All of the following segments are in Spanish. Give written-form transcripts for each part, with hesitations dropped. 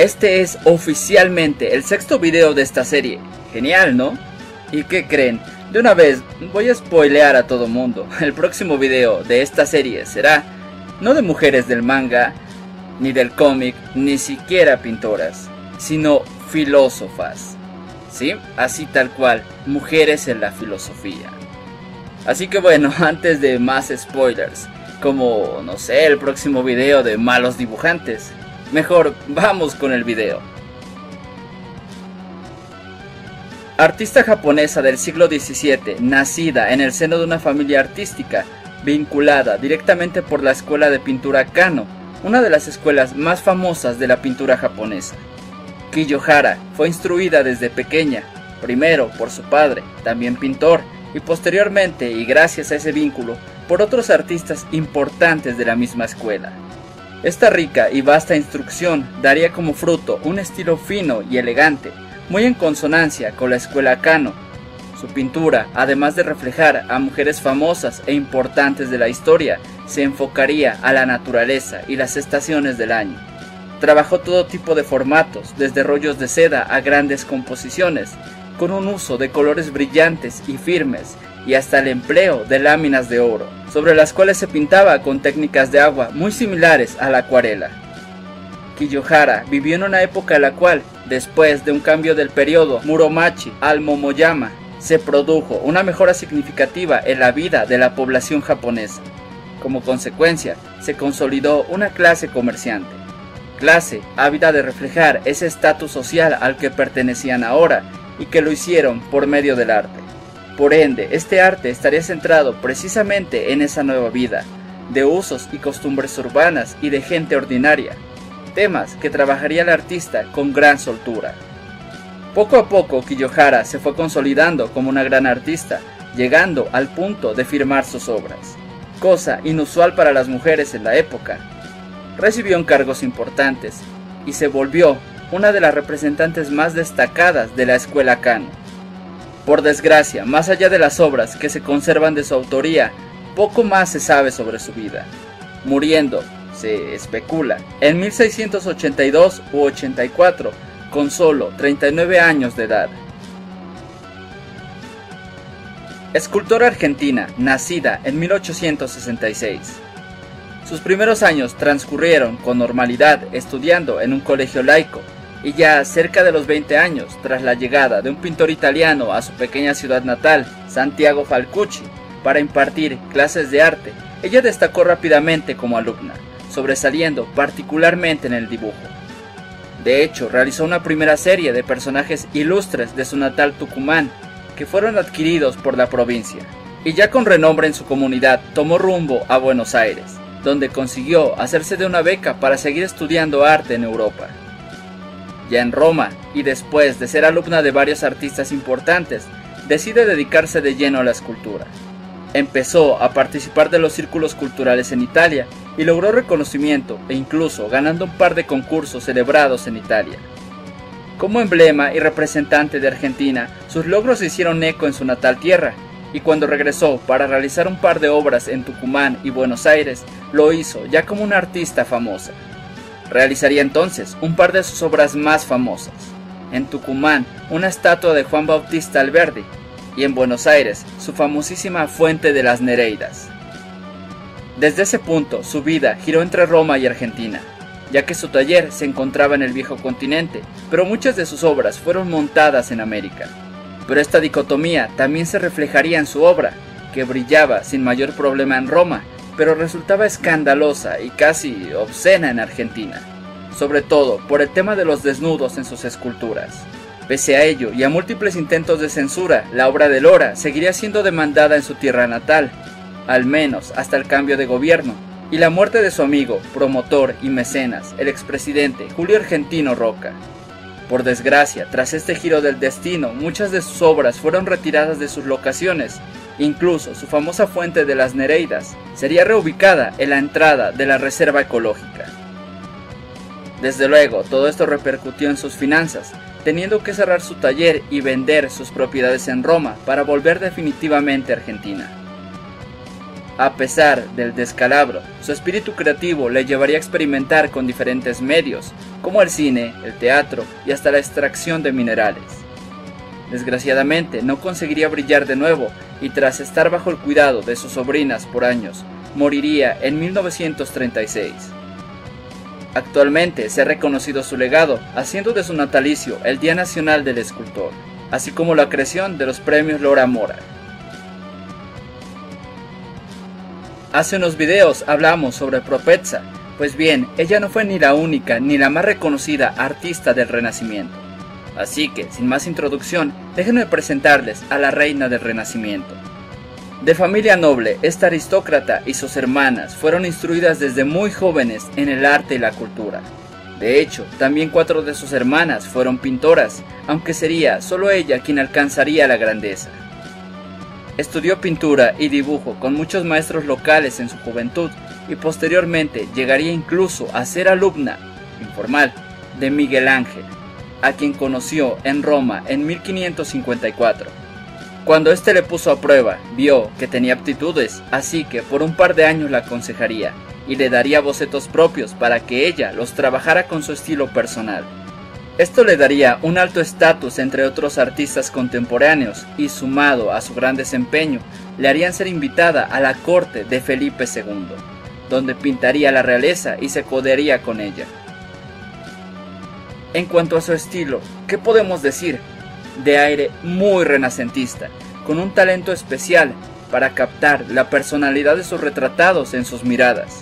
Este es oficialmente el sexto video de esta serie. Genial, ¿no? ¿Y qué creen? De una vez voy a spoilear a todo mundo. El próximo video de esta serie será no de mujeres del manga, ni del cómic, ni siquiera pintoras, sino filósofas. ¿Sí? Así tal cual, mujeres en la filosofía. Así que bueno, antes de más spoilers, como no sé, el próximo video de malos dibujantes, mejor vamos con el video. Artista japonesa del siglo XVII, nacida en el seno de una familia artística, vinculada directamente por la escuela de pintura Kano, una de las escuelas más famosas de la pintura japonesa. Kiyohara fue instruida desde pequeña, primero por su padre, también pintor, y posteriormente, y gracias a ese vínculo, por otros artistas importantes de la misma escuela. Esta rica y vasta instrucción daría como fruto un estilo fino y elegante, muy en consonancia con la escuela Kano. Su pintura, además de reflejar a mujeres famosas e importantes de la historia, se enfocaría a la naturaleza y las estaciones del año. Trabajó todo tipo de formatos, desde rollos de seda a grandes composiciones, con un uso de colores brillantes y firmes, y hasta el empleo de láminas de oro, sobre las cuales se pintaba con técnicas de agua muy similares a la acuarela. Kiyohara vivió en una época en la cual, después de un cambio del periodo Muromachi al Momoyama, se produjo una mejora significativa en la vida de la población japonesa. Como consecuencia, se consolidó una clase comerciante, clase ávida de reflejar ese estatus social al que pertenecían ahora y que lo hicieron por medio del arte. Por ende, este arte estaría centrado precisamente en esa nueva vida, de usos y costumbres urbanas y de gente ordinaria, temas que trabajaría el artista con gran soltura. Poco a poco Kiyohara se fue consolidando como una gran artista, llegando al punto de firmar sus obras, cosa inusual para las mujeres en la época. Recibió encargos importantes y se volvió una de las representantes más destacadas de la escuela Kano. Por desgracia, más allá de las obras que se conservan de su autoría, poco más se sabe sobre su vida, muriendo, se especula, en 1682 u 84, con solo 39 años de edad. Escultora argentina, nacida en 1866. Sus primeros años transcurrieron con normalidad estudiando en un colegio laico, y ya cerca de los 20 años, tras la llegada de un pintor italiano a su pequeña ciudad natal, Santiago Falcucci, para impartir clases de arte, ella destacó rápidamente como alumna, sobresaliendo particularmente en el dibujo. De hecho, realizó una primera serie de personajes ilustres de su natal Tucumán, que fueron adquiridos por la provincia, y ya con renombre en su comunidad, tomó rumbo a Buenos Aires, donde consiguió hacerse de una beca para seguir estudiando arte en Europa. Ya en Roma, y después de ser alumna de varios artistas importantes, decide dedicarse de lleno a la escultura. Empezó a participar de los círculos culturales en Italia y logró reconocimiento e incluso ganando un par de concursos celebrados en Italia. Como emblema y representante de Argentina, sus logros se hicieron eco en su natal tierra, y cuando regresó para realizar un par de obras en Tucumán y Buenos Aires, lo hizo ya como una artista famosa. Realizaría entonces un par de sus obras más famosas. En Tucumán, una estatua de Juan Bautista Alberdi, y en Buenos Aires, su famosísima Fuente de las Nereidas. Desde ese punto, su vida giró entre Roma y Argentina, ya que su taller se encontraba en el viejo continente, pero muchas de sus obras fueron montadas en América. Pero esta dicotomía también se reflejaría en su obra, que brillaba sin mayor problema en Roma, pero resultaba escandalosa y casi obscena en Argentina, sobre todo por el tema de los desnudos en sus esculturas. Pese a ello y a múltiples intentos de censura, la obra de Lora seguiría siendo demandada en su tierra natal, al menos hasta el cambio de gobierno, y la muerte de su amigo, promotor y mecenas, el expresidente Julio Argentino Roca. Por desgracia, tras este giro del destino, muchas de sus obras fueron retiradas de sus locaciones. Incluso su famosa Fuente de las Nereidas sería reubicada en la entrada de la reserva ecológica. Desde luego, todo esto repercutió en sus finanzas, teniendo que cerrar su taller y vender sus propiedades en Roma para volver definitivamente a Argentina. A pesar del descalabro, su espíritu creativo le llevaría a experimentar con diferentes medios, como el cine, el teatro y hasta la extracción de minerales. Desgraciadamente, no conseguiría brillar de nuevo y tras estar bajo el cuidado de sus sobrinas por años, moriría en 1936. Actualmente se ha reconocido su legado, haciendo de su natalicio el Día Nacional del Escultor, así como la creación de los premios Lora Mora. Hace unos videos hablamos sobre Propecia, pues bien, ella no fue ni la única ni la más reconocida artista del Renacimiento. Así que, sin más introducción, déjenme presentarles a la reina del Renacimiento. De familia noble, esta aristócrata y sus hermanas fueron instruidas desde muy jóvenes en el arte y la cultura. De hecho, también 4 de sus hermanas fueron pintoras, aunque sería solo ella quien alcanzaría la grandeza. Estudió pintura y dibujo con muchos maestros locales en su juventud y posteriormente llegaría incluso a ser alumna, informal, de Miguel Ángel, a quien conoció en Roma en 1554. Cuando éste le puso a prueba, vio que tenía aptitudes, así que por un par de años la aconsejaría y le daría bocetos propios para que ella los trabajara con su estilo personal. Esto le daría un alto estatus entre otros artistas contemporáneos y, sumado a su gran desempeño, le harían ser invitada a la corte de Felipe II, donde pintaría la realeza y se codearía con ella. En cuanto a su estilo, ¿qué podemos decir? De aire muy renacentista, con un talento especial para captar la personalidad de sus retratados en sus miradas,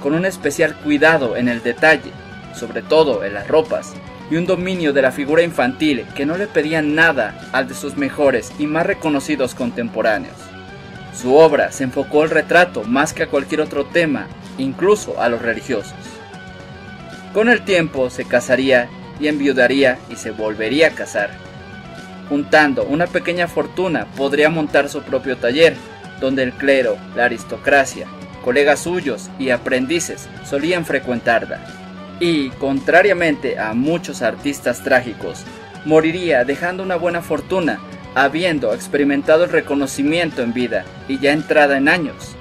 con un especial cuidado en el detalle, sobre todo en las ropas, y un dominio de la figura infantil que no le pedían nada al de sus mejores y más reconocidos contemporáneos. Su obra se enfocó al retrato más que a cualquier otro tema, incluso a los religiosos. Con el tiempo se casaría y enviudaría y se volvería a casar. Juntando una pequeña fortuna podría montar su propio taller, donde el clero, la aristocracia, colegas suyos y aprendices solían frecuentarla. Y, contrariamente a muchos artistas trágicos, moriría dejando una buena fortuna, habiendo experimentado el reconocimiento en vida y ya entrada en años.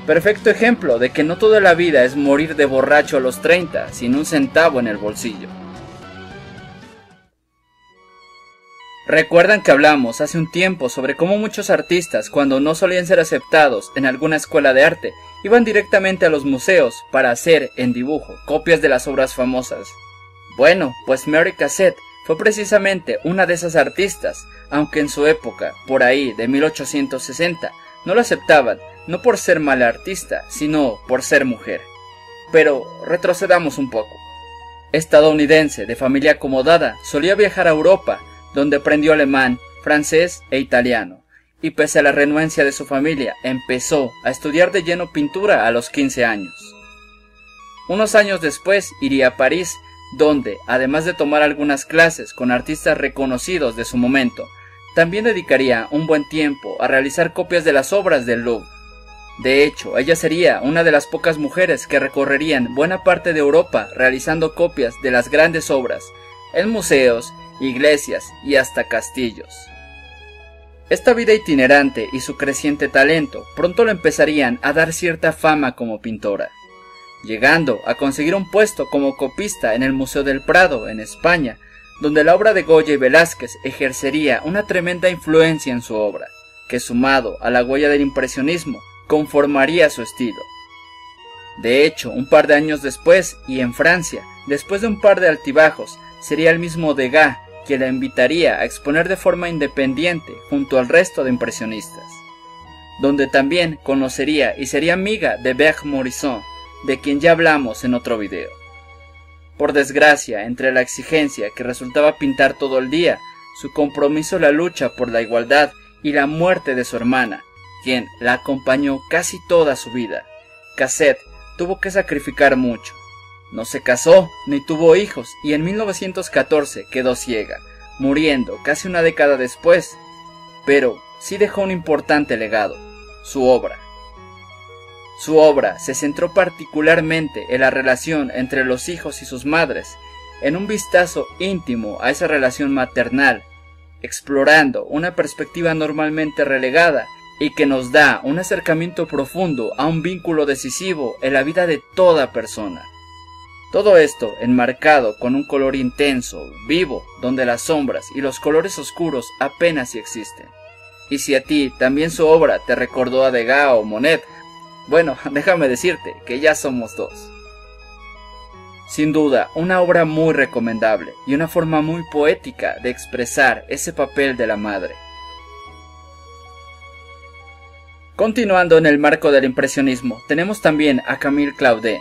Perfecto ejemplo de que no toda la vida es morir de borracho a los 30 sin un centavo en el bolsillo. Recuerdan que hablamos hace un tiempo sobre cómo muchos artistas, cuando no solían ser aceptados en alguna escuela de arte, iban directamente a los museos para hacer, en dibujo, copias de las obras famosas. Bueno, pues Mary Cassatt fue precisamente una de esas artistas, aunque en su época, por ahí de 1860, no la aceptaban, no por ser mala artista, sino por ser mujer. Pero retrocedamos un poco. Estadounidense de familia acomodada, solía viajar a Europa, donde aprendió alemán, francés e italiano, y pese a la renuencia de su familia, empezó a estudiar de lleno pintura a los 15 años. Unos años después iría a París, donde, además de tomar algunas clases con artistas reconocidos de su momento, también dedicaría un buen tiempo a realizar copias de las obras del Louvre. De hecho, ella sería una de las pocas mujeres que recorrerían buena parte de Europa realizando copias de las grandes obras, en museos, iglesias y hasta castillos. Esta vida itinerante y su creciente talento pronto le empezarían a dar cierta fama como pintora, llegando a conseguir un puesto como copista en el Museo del Prado, en España, donde la obra de Goya y Velázquez ejercería una tremenda influencia en su obra, que sumado a la huella del impresionismo, conformaría su estilo. De hecho, un par de años después, y en Francia, después de un par de altibajos, sería el mismo Degas quien la invitaría a exponer de forma independiente junto al resto de impresionistas, donde también conocería y sería amiga de Berthe Morisot, de quien ya hablamos en otro video. Por desgracia, entre la exigencia que resultaba pintar todo el día, su compromiso, la lucha por la igualdad y la muerte de su hermana, quien la acompañó casi toda su vida, Cassatt tuvo que sacrificar mucho. No se casó ni tuvo hijos y en 1914 quedó ciega, muriendo casi una década después, pero sí dejó un importante legado, su obra. Su obra se centró particularmente en la relación entre los hijos y sus madres, en un vistazo íntimo a esa relación maternal, explorando una perspectiva normalmente relegada y que nos da un acercamiento profundo a un vínculo decisivo en la vida de toda persona. Todo esto enmarcado con un color intenso, vivo, donde las sombras y los colores oscuros apenas si existen. Y si a ti también su obra te recordó a Degas o Monet, bueno, déjame decirte que ya somos dos. Sin duda, una obra muy recomendable y una forma muy poética de expresar ese papel de la madre. Continuando en el marco del impresionismo, tenemos también a Camille Claudet.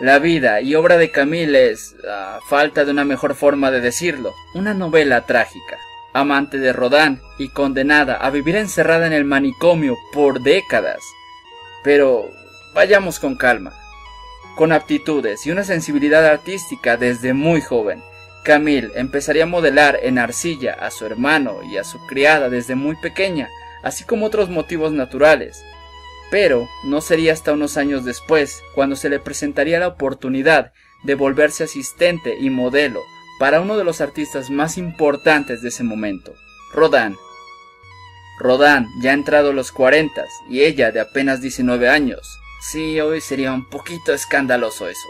La vida y obra de Camille es, a falta de una mejor forma de decirlo, una novela trágica. Amante de Rodin y condenada a vivir encerrada en el manicomio por décadas. Pero vayamos con calma. Con aptitudes y una sensibilidad artística desde muy joven, Camille empezaría a modelar en arcilla a su hermano y a su criada desde muy pequeña, así como otros motivos naturales. Pero no sería hasta unos años después cuando se le presentaría la oportunidad de volverse asistente y modelo para uno de los artistas más importantes de ese momento, Rodin. Rodin ya ha entrado a los 40 y ella de apenas 19 años. Sí, hoy sería un poquito escandaloso eso.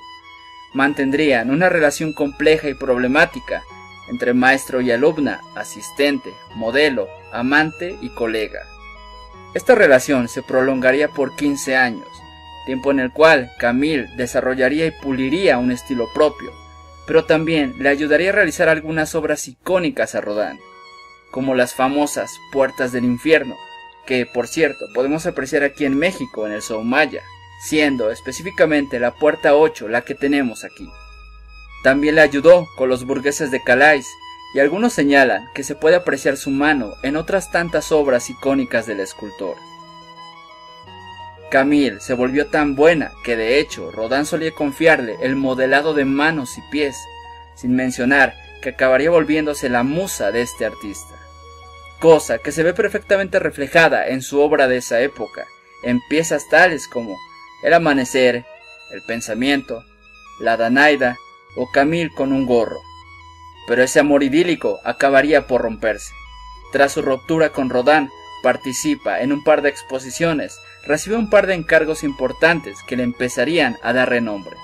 Mantendrían una relación compleja y problemática entre maestro y alumna, asistente, modelo, amante y colega. Esta relación se prolongaría por 15 años, tiempo en el cual Camille desarrollaría y puliría un estilo propio, pero también le ayudaría a realizar algunas obras icónicas a Rodin, como las famosas Puertas del Infierno, que por cierto podemos apreciar aquí en México en el Soumaya, siendo específicamente la puerta 8 la que tenemos aquí. También le ayudó con los burgueses de Calais, y algunos señalan que se puede apreciar su mano en otras tantas obras icónicas del escultor. Camille se volvió tan buena que de hecho Rodin solía confiarle el modelado de manos y pies, sin mencionar que acabaría volviéndose la musa de este artista, cosa que se ve perfectamente reflejada en su obra de esa época, en piezas tales como El Amanecer, El Pensamiento, La Danaida o Camille con un gorro. Pero ese amor idílico acabaría por romperse. Tras su ruptura con Rodin, participa en un par de exposiciones, recibe un par de encargos importantes que le empezarían a dar renombre.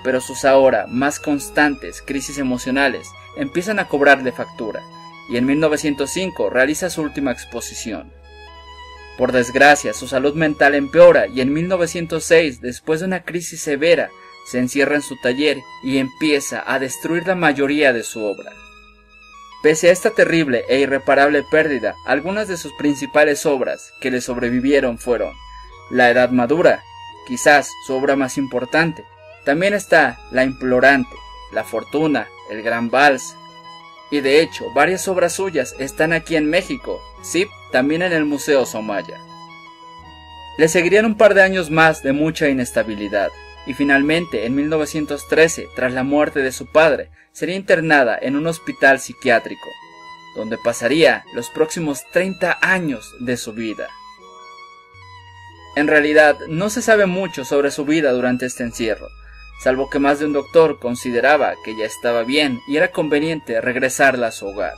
Pero sus ahora más constantes crisis emocionales empiezan a cobrarle factura, y en 1905 realiza su última exposición. Por desgracia, su salud mental empeora y en 1906, después de una crisis severa, se encierra en su taller y empieza a destruir la mayoría de su obra. Pese a esta terrible e irreparable pérdida, algunas de sus principales obras que le sobrevivieron fueron La Edad Madura, quizás su obra más importante. También está La Implorante, La Fortuna, El Gran Vals. Y de hecho, varias obras suyas están aquí en México, sí, también en el Museo Soumaya. Le seguirían un par de años más de mucha inestabilidad, y finalmente, en 1913, tras la muerte de su padre, sería internada en un hospital psiquiátrico, donde pasaría los próximos 30 años de su vida. En realidad, no se sabe mucho sobre su vida durante este encierro, salvo que más de un doctor consideraba que ya estaba bien y era conveniente regresarla a su hogar,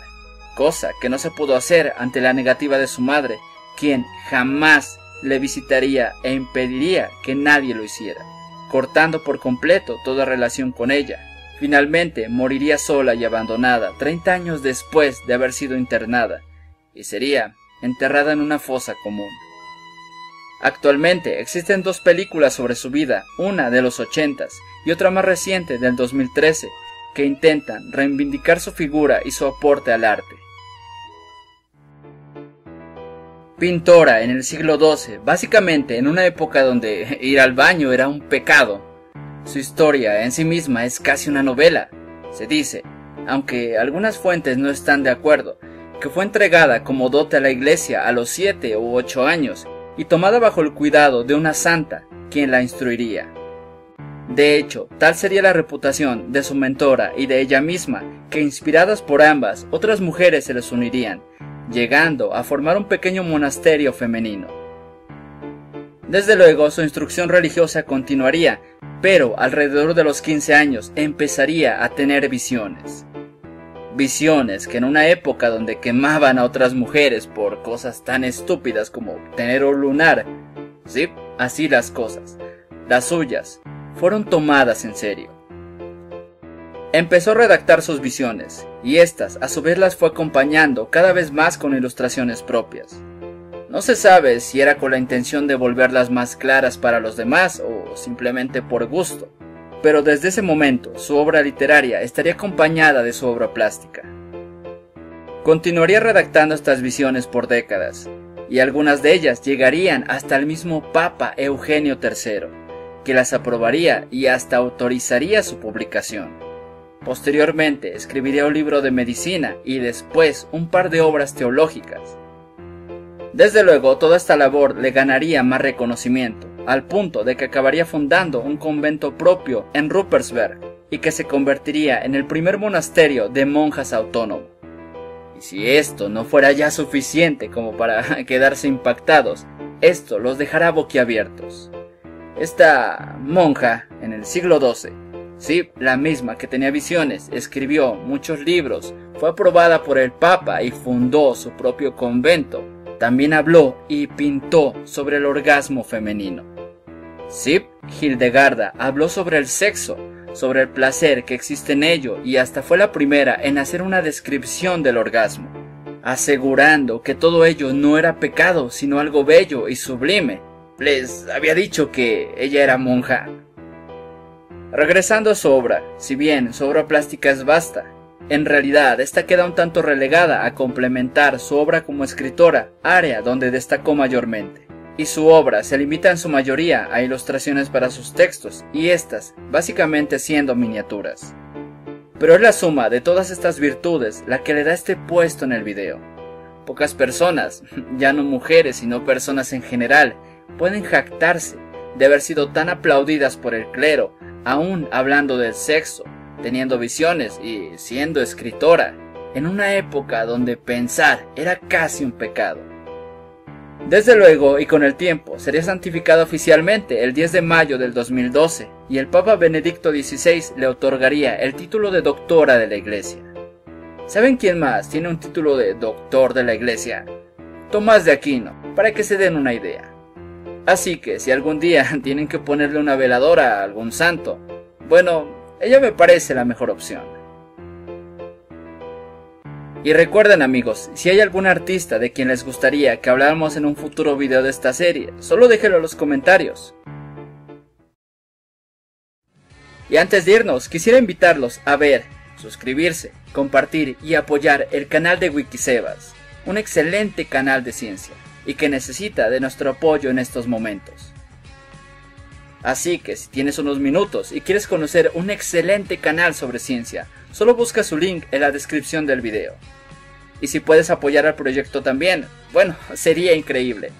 cosa que no se pudo hacer ante la negativa de su madre, quien jamás le visitaría e impediría que nadie lo hiciera, cortando por completo toda relación con ella. Finalmente moriría sola y abandonada 30 años después de haber sido internada, y sería enterrada en una fosa común. Actualmente existen dos películas sobre su vida, una de los 80s y otra más reciente del 2013, que intentan reivindicar su figura y su aporte al arte. Pintora en el siglo XII, básicamente en una época donde ir al baño era un pecado. Su historia en sí misma es casi una novela. Se dice, aunque algunas fuentes no están de acuerdo, que fue entregada como dote a la iglesia a los 7 u 8 años y tomada bajo el cuidado de una santa, quien la instruiría. De hecho, tal sería la reputación de su mentora y de ella misma, que inspiradas por ambas, otras mujeres se les unirían, llegando a formar un pequeño monasterio femenino. Desde luego, su instrucción religiosa continuaría, pero alrededor de los 15 años empezaría a tener visiones. visiones que en una época donde quemaban a otras mujeres por cosas tan estúpidas como tener un lunar, sí, así las cosas, las suyas, fueron tomadas en serio. Empezó a redactar sus visiones, y estas a su vez las fue acompañando cada vez más con ilustraciones propias. No se sabe si era con la intención de volverlas más claras para los demás o simplemente por gusto, pero desde ese momento su obra literaria estaría acompañada de su obra plástica. Continuaría redactando estas visiones por décadas, y algunas de ellas llegarían hasta el mismo Papa Eugenio III, que las aprobaría y hasta autorizaría su publicación. Posteriormente escribiría un libro de medicina y después un par de obras teológicas. Desde luego toda esta labor le ganaría más reconocimiento, al punto de que acabaría fundando un convento propio en Ruppersberg y que se convertiría en el primer monasterio de monjas autónomo. Y si esto no fuera ya suficiente como para quedarse impactados, esto los dejará boquiabiertos. Esta monja en el siglo XII, sí, la misma que tenía visiones, escribió muchos libros, fue aprobada por el Papa y fundó su propio convento. También habló y pintó sobre el orgasmo femenino. Sí, Hildegarda habló sobre el sexo, sobre el placer que existe en ello y hasta fue la primera en hacer una descripción del orgasmo, asegurando que todo ello no era pecado, sino algo bello y sublime. Les había dicho que ella era monja. Regresando a su obra, si bien su obra plástica es vasta, en realidad esta queda un tanto relegada a complementar su obra como escritora, área donde destacó mayormente, y su obra se limita en su mayoría a ilustraciones para sus textos, y estas básicamente siendo miniaturas. Pero es la suma de todas estas virtudes la que le da este puesto en el video. Pocas personas, ya no mujeres sino personas en general, pueden jactarse de haber sido tan aplaudidas por el clero, aún hablando del sexo, teniendo visiones y siendo escritora, en una época donde pensar era casi un pecado. Desde luego, y con el tiempo, sería santificada oficialmente el 10 de mayo del 2012, y el Papa Benedicto XVI le otorgaría el título de doctora de la Iglesia. ¿Saben quién más tiene un título de doctor de la Iglesia? Tomás de Aquino, para que se den una idea. Así que si algún día tienen que ponerle una veladora a algún santo, bueno, ella me parece la mejor opción. Y recuerden amigos, si hay algún artista de quien les gustaría que habláramos en un futuro video de esta serie, solo déjenlo en los comentarios. Y antes de irnos, quisiera invitarlos a ver, suscribirse, compartir y apoyar el canal de Wikisebas, un excelente canal de ciencia, y que necesita de nuestro apoyo en estos momentos. Así que si tienes unos minutos y quieres conocer un excelente canal sobre ciencia, solo busca su link en la descripción del video. Y si puedes apoyar al proyecto también, bueno, sería increíble.